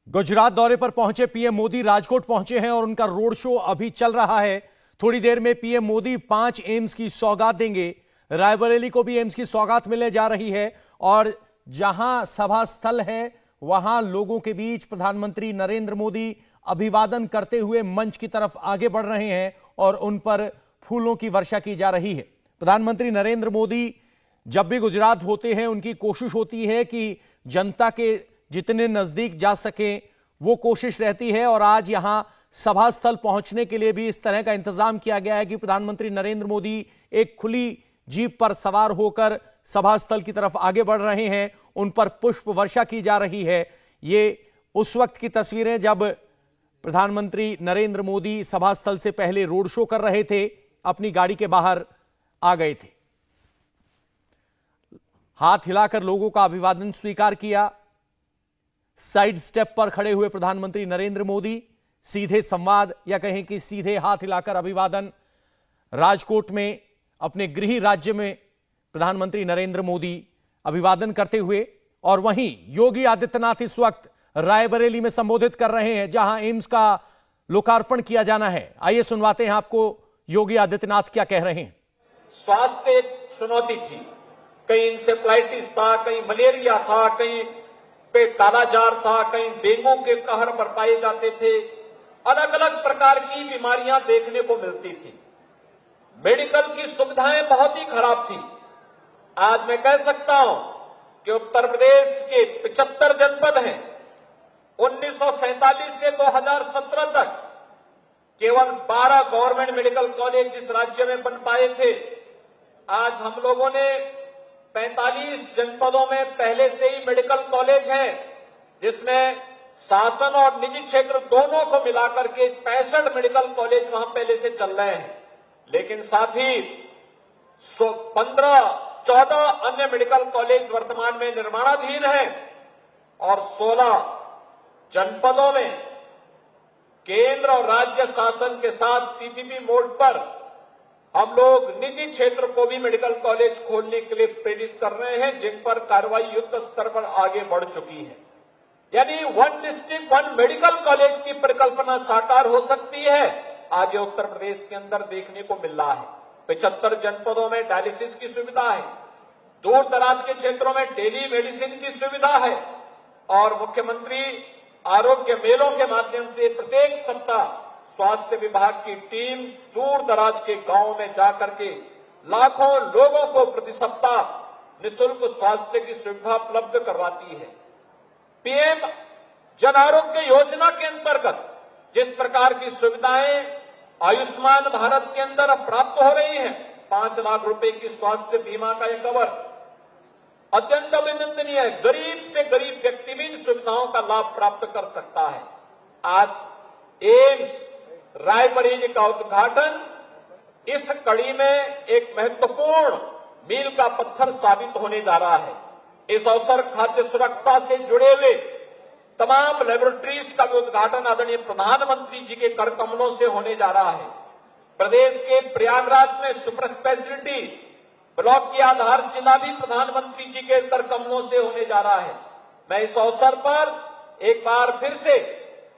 गुजरात दौरे पर पहुंचे पीएम मोदी राजकोट पहुंचे हैं और उनका रोड शो अभी चल रहा है। थोड़ी देर में पीएम मोदी 5 एम्स की सौगात देंगे। रायबरेली को भी एम्स की सौगात मिलने जा रही है और जहां सभा स्थल है वहां लोगों के बीच प्रधानमंत्री नरेंद्र मोदी अभिवादन करते हुए मंच की तरफ आगे बढ़ रहे हैं और उन पर फूलों की वर्षा की जा रही है। प्रधानमंत्री नरेंद्र मोदी जब भी गुजरात होते हैं उनकी कोशिश होती है कि जनता के जितने नजदीक जा सके वो कोशिश रहती है और आज यहां सभा स्थल पहुंचने के लिए भी इस तरह का इंतजाम किया गया है कि प्रधानमंत्री नरेंद्र मोदी एक खुली जीप पर सवार होकर सभा स्थल की तरफ आगे बढ़ रहे हैं। उन पर पुष्प वर्षा की जा रही है। ये उस वक्त की तस्वीरें जब प्रधानमंत्री नरेंद्र मोदी सभा स्थल से पहले रोड शो कर रहे थे, अपनी गाड़ी के बाहर आ गए थे। हाथ हिलाकर लोगों का अभिवादन स्वीकार किया। साइड स्टेप पर खड़े हुए प्रधानमंत्री नरेंद्र मोदी सीधे संवाद या कहें कि सीधे हाथ हिलाकर अभिवादन। राजकोट में अपने गृह राज्य में प्रधानमंत्री नरेंद्र मोदी अभिवादन करते हुए और वहीं योगी आदित्यनाथ इस वक्त रायबरेली में संबोधित कर रहे हैं जहां एम्स का लोकार्पण किया जाना है। आइए सुनवाते हैं आपको योगी आदित्यनाथ क्या कह रहे हैं। स्वास्थ्य एक चुनौती थी, कहीं इंसेफ्लाइटिस था, कहीं मलेरिया था, कहीं पेट कालाजार था, कहीं डेंगू के कहर बरपाए जाते थे। अलग अलग प्रकार की बीमारियां देखने को मिलती थी। मेडिकल की सुविधाएं बहुत ही खराब थी। आज मैं कह सकता हूं कि उत्तर प्रदेश के 75 जनपद हैं। 1947 से 2017 तक केवल 12 गवर्नमेंट मेडिकल कॉलेज इस राज्य में बन पाए थे। आज हम लोगों ने 45 जनपदों में पहले से ही मेडिकल कॉलेज हैं, जिसमें शासन और निजी क्षेत्र दोनों को मिलाकर के 65 मेडिकल कॉलेज वहां पहले से चल रहे हैं। लेकिन साथ ही 14 अन्य मेडिकल कॉलेज वर्तमान में निर्माणाधीन हैं और 16 जनपदों में केंद्र और राज्य शासन के साथ पीपीपी मोड पर हम लोग निजी क्षेत्र को भी मेडिकल कॉलेज खोलने के लिए प्रेरित कर रहे हैं, जिन पर कार्रवाई युद्ध स्तर पर आगे बढ़ चुकी है। यानी 1 डिस्ट्रिक्ट 1 मेडिकल कॉलेज की परिकल्पना साकार हो सकती है, आज उत्तर प्रदेश के अंदर देखने को मिल रहा है। 75 जनपदों में डायलिसिस की सुविधा है, दूर दराज के क्षेत्रों में टेली मेडिसिन की सुविधा है और मुख्यमंत्री आरोग्य मेलों के माध्यम से प्रत्येक सप्ताह स्वास्थ्य विभाग की टीम दूर दराज के गांवों में जाकर के लाखों लोगों को प्रति सप्ताह निःशुल्क स्वास्थ्य की सुविधा उपलब्ध करवाती है। पीएम जन आरोग्य योजना के अंतर्गत जिस प्रकार की सुविधाएं आयुष्मान भारत के अंदर अब प्राप्त हो रही हैं, 5 लाख रुपए की स्वास्थ्य बीमा का एक कवर अत्यंत अभिनंदनीय है। गरीब से गरीब व्यक्ति भी इन सुविधाओं का लाभ प्राप्त कर सकता है। आज एम्स रायबरेली का उद्घाटन इस कड़ी में एक महत्वपूर्ण मील का पत्थर साबित होने जा रहा है। इस अवसर खाद्य सुरक्षा से जुड़े हुए तमाम लेबोरेटरीज का भी उद्घाटन आदरणीय प्रधानमंत्री जी के कर कमलों से होने जा रहा है। प्रदेश के प्रयागराज में सुपर स्पेशलिटी ब्लॉक की आधारशिला भी प्रधानमंत्री जी के कर कमलों से होने जा रहा है। मैं इस अवसर पर एक बार फिर से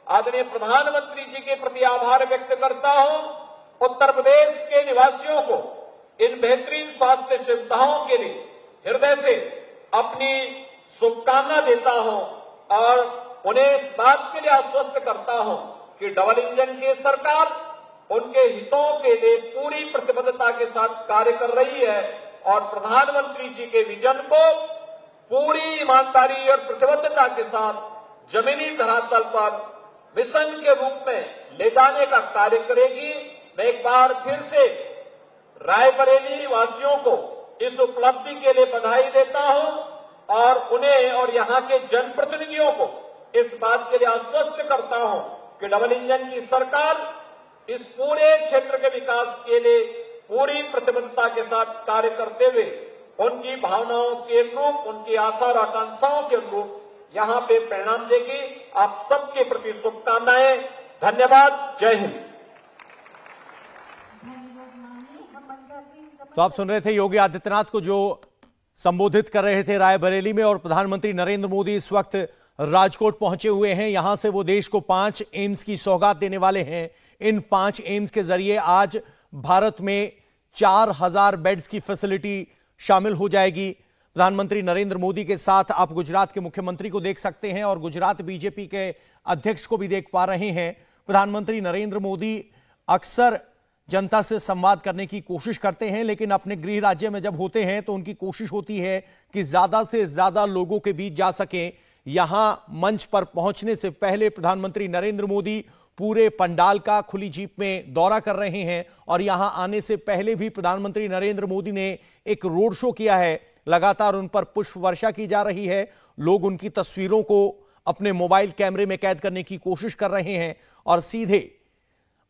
आदरणीय प्रधानमंत्री जी के प्रति आभार व्यक्त करता हूं। उत्तर प्रदेश के निवासियों को इन बेहतरीन स्वास्थ्य सुविधाओं के लिए हृदय से अपनी शुभकामना देता हूं और उन्हें इस बात के लिए आश्वस्त करता हूं कि डबल इंजन की सरकार उनके हितों के लिए पूरी प्रतिबद्धता के साथ कार्य कर रही है और प्रधानमंत्री जी के विजन को पूरी ईमानदारी और प्रतिबद्धता के साथ जमीनी धरातल पर मिशन के रूप में ले जाने का कार्य करेगी। मैं एक बार फिर से रायबरेली वासियों को इस उपलब्धि के लिए बधाई देता हूं और उन्हें और यहां के जनप्रतिनिधियों को इस बात के लिए आश्वस्त करता हूं कि डबल इंजन की सरकार इस पूरे क्षेत्र के विकास के लिए पूरी प्रतिबद्धता के साथ कार्य करते हुए उनकी भावनाओं के अनुरूप, उनकी आशा और आकांक्षाओं के अनुरूप यहां पे परिणाम देगी। आप सबके प्रति शुभकामनाएं। धन्यवाद। जय हिंद। तो आप सुन रहे थे योगी आदित्यनाथ को जो संबोधित कर रहे थे रायबरेली में और प्रधानमंत्री नरेंद्र मोदी इस वक्त राजकोट पहुंचे हुए हैं। यहां से वो देश को 5 एम्स की सौगात देने वाले हैं। इन 5 एम्स के जरिए आज भारत में 4000 बेड्स की फैसिलिटी शामिल हो जाएगी। प्रधानमंत्री नरेंद्र मोदी के साथ आप गुजरात के मुख्यमंत्री को देख सकते हैं और गुजरात बीजेपी के अध्यक्ष को भी देख पा रहे हैं। प्रधानमंत्री नरेंद्र मोदी अक्सर जनता से संवाद करने की कोशिश करते हैं, लेकिन अपने गृह राज्य में जब होते हैं तो उनकी कोशिश होती है कि ज्यादा से ज्यादा लोगों के बीच जा सकें। यहां मंच पर पहुंचने से पहले प्रधानमंत्री नरेंद्र मोदी पूरे पंडाल का खुली जीप में दौरा कर रहे हैं और यहां आने से पहले भी प्रधानमंत्री नरेंद्र मोदी ने एक रोड शो किया है। लगातार उन पर पुष्प वर्षा की जा रही है। लोग उनकी तस्वीरों को अपने मोबाइल कैमरे में कैद करने की कोशिश कर रहे हैं और सीधे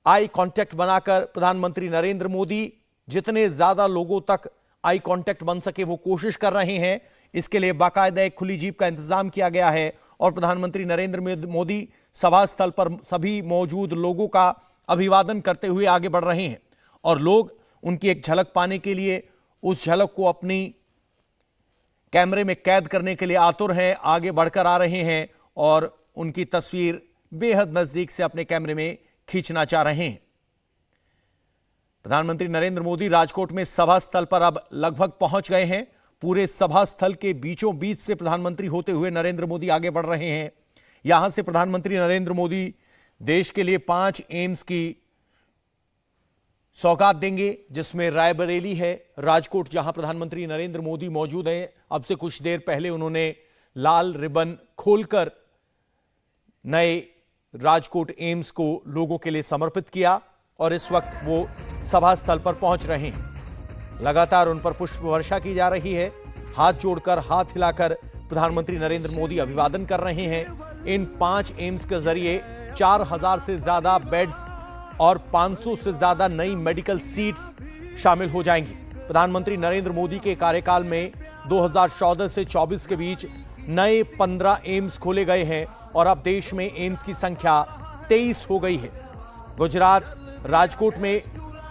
आई कांटेक्ट बनाकर प्रधानमंत्री नरेंद्र मोदी जितने ज्यादा लोगों तक आई कांटेक्ट बन सके वो कोशिश कर रहे हैं। इसके लिए बाकायदा एक खुली जीप का इंतजाम किया गया है और प्रधानमंत्री नरेंद्र मोदी सभा स्थल पर सभी मौजूद लोगों का अभिवादन करते हुए आगे बढ़ रहे हैं और लोग उनकी एक झलक पाने के लिए उस झलक को अपनी कैमरे में कैद करने के लिए आतुर हैं, आगे बढ़कर आ रहे हैं और उनकी तस्वीर बेहद नजदीक से अपने कैमरे में खींचना चाह रहे हैं। प्रधानमंत्री नरेंद्र मोदी राजकोट में सभा स्थल पर अब लगभग पहुंच गए हैं। पूरे सभा स्थल के बीचों बीच से प्रधानमंत्री होते हुए नरेंद्र मोदी आगे बढ़ रहे हैं। यहां से प्रधानमंत्री नरेंद्र मोदी देश के लिए 5 एम्स की सौगात देंगे, जिसमें रायबरेली है, राजकोट जहां प्रधानमंत्री नरेंद्र मोदी मौजूद हैं। अब से कुछ देर पहले उन्होंने लाल रिबन खोलकर नए राजकोट एम्स को लोगों के लिए समर्पित किया और इस वक्त वो सभा स्थल पर पहुंच रहे हैं। लगातार उन पर पुष्प वर्षा की जा रही है। हाथ जोड़कर, हाथ हिलाकर प्रधानमंत्री नरेंद्र मोदी अभिवादन कर रहे हैं। इन 5 एम्स के जरिए 4000 से ज्यादा बेड्स और 500 से ज्यादा नई मेडिकल सीट्स शामिल हो जाएंगी। प्रधानमंत्री नरेंद्र मोदी के कार्यकाल में 2014 से 24 के बीच नए 15 एम्स खोले गए हैं और अब देश में एम्स की संख्या 23 हो गई है। गुजरात राजकोट में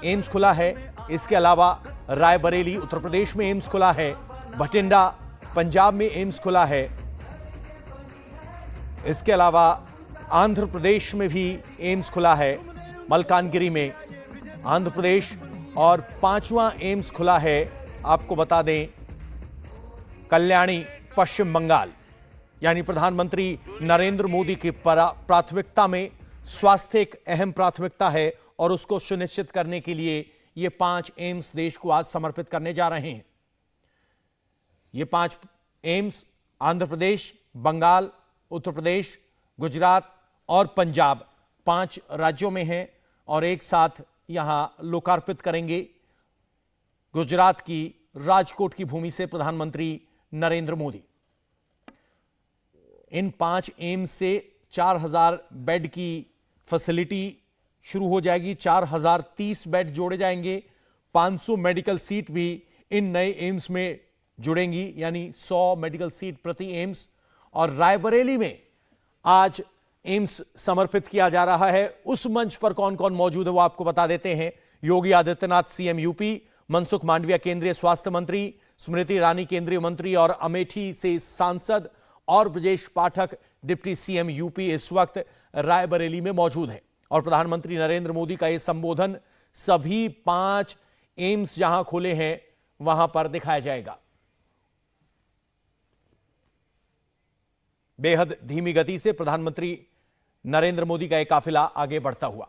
एम्स खुला है। इसके अलावा रायबरेली उत्तर प्रदेश में एम्स खुला है। भटिंडा पंजाब में एम्स खुला है। इसके अलावा आंध्र प्रदेश में भी एम्स खुला है, मलकानगिरी में आंध्र प्रदेश। और 5वां एम्स खुला है, आपको बता दें, कल्याणी पश्चिम बंगाल। यानी प्रधानमंत्री नरेंद्र मोदी की प्राथमिकता में स्वास्थ्य एक अहम प्राथमिकता है और उसको सुनिश्चित करने के लिए ये 5 एम्स देश को आज समर्पित करने जा रहे हैं। ये 5 एम्स आंध्र प्रदेश, बंगाल, उत्तर प्रदेश, गुजरात और पंजाब 5 राज्यों में हैं और एक साथ यहां लोकार्पित करेंगे गुजरात की राजकोट की भूमि से प्रधानमंत्री नरेंद्र मोदी। इन 5 एम्स से 4000 बेड की फैसिलिटी शुरू हो जाएगी। 4030 बेड जोड़े जाएंगे। 500 मेडिकल सीट भी इन नए एम्स में जुड़ेंगी, यानी 100 मेडिकल सीट प्रति एम्स। और रायबरेली में आज एम्स समर्पित किया जा रहा है। उस मंच पर कौन कौन मौजूद है वो आपको बता देते हैं। योगी आदित्यनाथ सीएम यूपी, मनसुख मांडविया केंद्रीय स्वास्थ्य मंत्री, स्मृति ईरानी केंद्रीय मंत्री और अमेठी से सांसद और Brajesh Pathak deputy CM UP इस वक्त रायबरेली में मौजूद हैं। और प्रधानमंत्री नरेंद्र मोदी का यह संबोधन सभी 5 एम्स जहां खोले हैं वहां पर दिखाया जाएगा। बेहद धीमी गति से प्रधानमंत्री नरेंद्र मोदी का यह काफिला आगे बढ़ता हुआ।